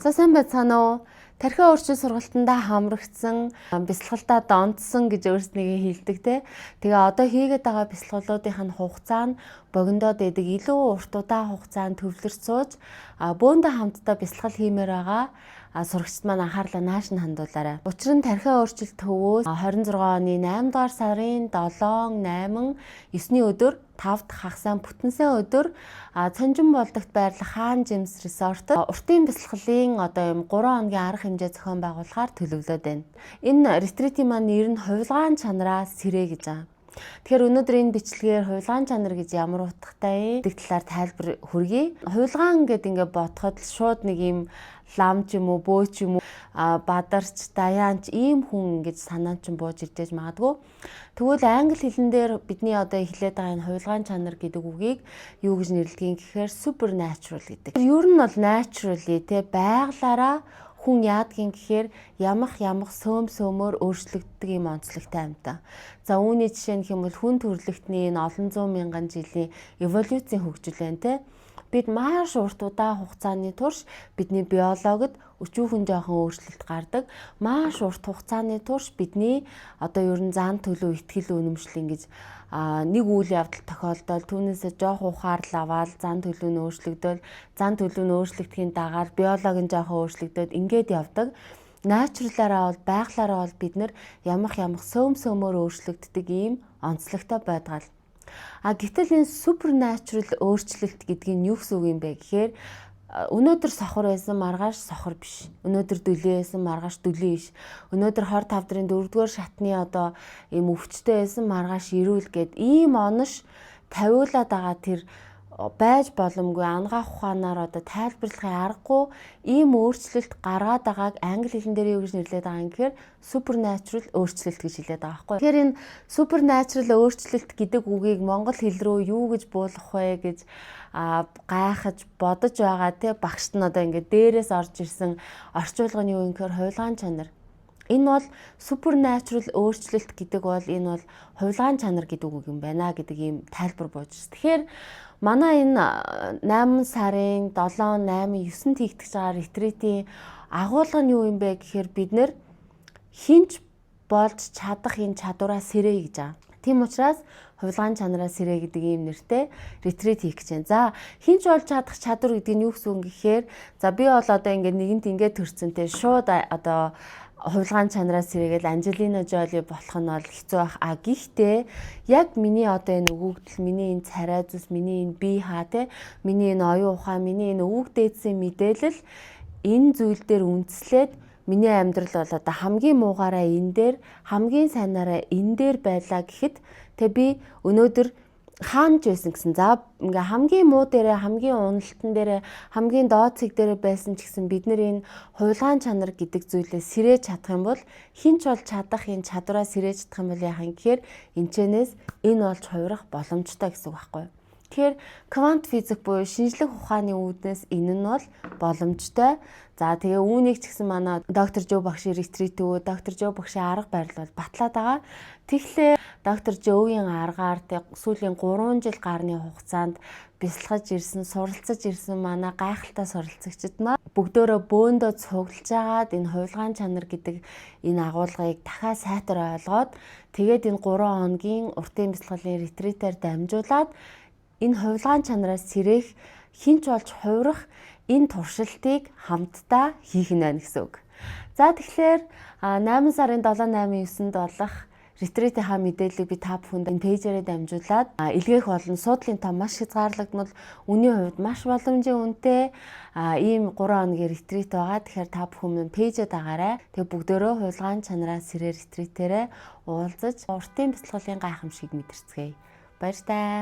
За сайн байцгаана уу? Тархиа өөрчлөлт сургалтандаа хамрагдсан, бясалгалтаа донтсон гэж өөрснийгээ хэлдэг те. Тэгээ одоо хийгээд байгаа бясалгалуудынх нь хугацаа нь богиндоод идэг илүү урт удаан хугацаанд төвлөрч сууж бөөндөө хамтдаа бясалгал хиймээр байгаа. Сурагчид маань анхаарлаа нааш нь хандуулаарай. Учир нь тархиа өөрчлөлт төвөөс 26 оны 8 дугаар сарын 7, 8, 9-ний өдөр 5 дахь хагасаа бүтэнсэн өдөр Цанжин болдогт байрлах Хаан Жимс Resort уртын бясалгалын одоо юм 3 хоногийн арга хэмжээ зохион байгуулахаар төлөвлөд байна. Энэ ретритийн маань нэр нь хувилгаан чанараа сэрээ гэж байгаа. Тэгэхээр өнөөдөр энэ бичлэгээр хувилгаан чанар гэж ямар утгатай гэдэг талаар тайлбар хүргэе. Хувилгаан гэдэг ингээд бодоход шууд нэг юм лам ч юм уу, бөө ч юм уу, бадарч, даяанч ийм хүн гэж санаанд ч бууж ирдэж магадгүй. Тэгвэл англи хэлэн дээр бидний одоо эхлээд байгаа энэ хувилгаан чанар гэдэг үгийг юу гэж нэрлэдэг гэхээр supernatural гэдэг. Ер нь бол naturally те байглаараа хүн яадгийн гэхээр ямах сөмөөр өөрчлөгддөг юм онцлогтой амьтаа. За үүний жишээ нь хэмэвэл хүн төрөлхтний энэ олон зуун мянган жилийн эволюцийн хөгжил байна те. Бид маш урт удаан хугацааны турш бидний биологид өчүүхэн жоохон өөрчлөлт гардаг. Маш урт хугацааны турш бидний одоо ер нь зан төлөв ихтгэл үнэмшил ингэж нэг үйл явдал тохиолдол түүнээсээ жоохон ухаарл аваад зан төлөв нь өөрчлөгдөөл зан төлөв нь өөрчлөгдөхийн дагаар биологи нь жоохон өөрчлөгдөд ингээд явдаг. Naturalаараа бол байглаараа бол бид нэр ямах сөмөөр өөрчлөгддөг ийм онцлогтой байдгаал. Гэтэл энэ supernatural өөрчлөлт гэдэг нь юу гэсэн үг юм бэ гэхээр өнөөдөр сохор байсан маргааш сохор биш. Өнөөдөр дүлээ байсан маргааш дүлээ биш. Өнөөдөр 25 дарын 4-р шатны одоо ийм өвчтөй байсан маргааш ирүүл гэд ийм онош тавиулаад байгаа тэр байж боломгүй ангаах ухаанаар одоо тайлбарлахын аргагүй ийм өөрчлөлт гаргаад байгааг англи хэлэн дээр юу гэж нэрлэдэг байгаа юм гэхээр supernatural өөрчлөлт гэж хэлээд байгаа байхгүй. Тэгэхээр энэ supernatural өөрчлөлт гэдэг үгийг монгол хэл рүү юу гэж буулгах вэ гэж гайхаж бодож байгаа те багшд нь одоо ингээд дээрээс орж ирсэн орчуулга нь юу юм гэхээр хувилгаан чанар. Энэ бол supernatural өөрчлөлт гэдэг бол энэ бол хувилгаан чанар гэдэг үг юм байна гэдэг ийм тайлбар бууж байна. Тэгэхээр манай энэ 8 сарын 7, 8, 9-нд хийгдэж байгаа ретритийн агуулга нь юу юм бэ гэхээр бид нэр хинч болж чадах энэ чадвараа сэрээ гэж байгаа. Тийм учраас хувилгаан чанараа сэрээ гэдэг ийм нэртэй ретрит хийх гэж байна. За хинч болж чадах чадвар гэдэг нь юу гэсэн үг гэхээр за би бол одоо ингээд нэгэнт ингээд төрцөнтэй шууд одоо хувилгаан чанараа сэрээгээл Анжелина Жоли болох нь бол хэцүү байх. Гэхдээ яг миний одоо энэ өгөгдөл, миний энэ царай зүс, миний энэ бие хаа те, миний энэ оюун ухаан, миний энэ өвөг дээдсийн мэдээлэл энэ зүйл дээр үндэслээд миний амьдрал бол одоо хамгийн муугаараа энэ дээр, хамгийн сайнаараа энэ дээр байлаа гэхэд тэг би өнөөдөр хаанч байсан гэсэн. За ингээ хамгийн муу дээрээ, хамгийн уналтан дээрээ, хамгийн доод цэг дээрээ байсан ч гэсэн бид нэр энэ хувилгаан чанар гэдэг зүйлээ сэрээж чадах юм бол хинч бол чадах энэ чадвараа сэрээж чадах юм бол яах юм гэхээр энэчнээс энэ болж хувирах боломжтой гэсэн үг байхгүй юу? Тэгэхээр квант физик буюу шинжлэх ухааны үүднээс энэ нь бол боломжтой. За тэгээ үүнийг ч гэсэн манай доктор Жо багшийн ретрит өгөө, доктор Жо багшийн арга барил бол батлаад байгаа. Тэгэхээр доктор Жогийн аргаар сүүлийн 3 жил гарны хугацаанд бясалгаж ирсэн, суралцаж ирсэн манай гайхалтай суралцагчид маань бүгдөө бөөндөө цуглаж агаад энэ хувилгаан чанар гэдэг энэ агуулгыг дахиад сайтар ойлгоод тэгээд энэ 3 хоногийн уртын бясалгалын ретритээр дамжуулаад энэ хувилгаан чанараас сэрээх хинч болж хувирах энэ туршилтыг хамтдаа хийх нь байна гэсэн үг. За тэгэхээр 8 сарын 7, 8, 9-нд болох ретритийнхаа мэдээллийг би та бүхэнд энэ пэйжээрээ дамжуулаад илгээх болно. Суудлын тоо маш хязгаарлагдмал, үнийн хувьд маш боломжийн үнэтэй ийм 3 хоногийн ретрит байгаа. Тэгэхээр та бүхэн пэйжээ дагаарай. Тэгээ бүгдөө хувилгаан чанараа сэрээ ретритээрээ уулзаж уртын бясалгалын гайхамшиг мэдэрцгээе. Баяр таа.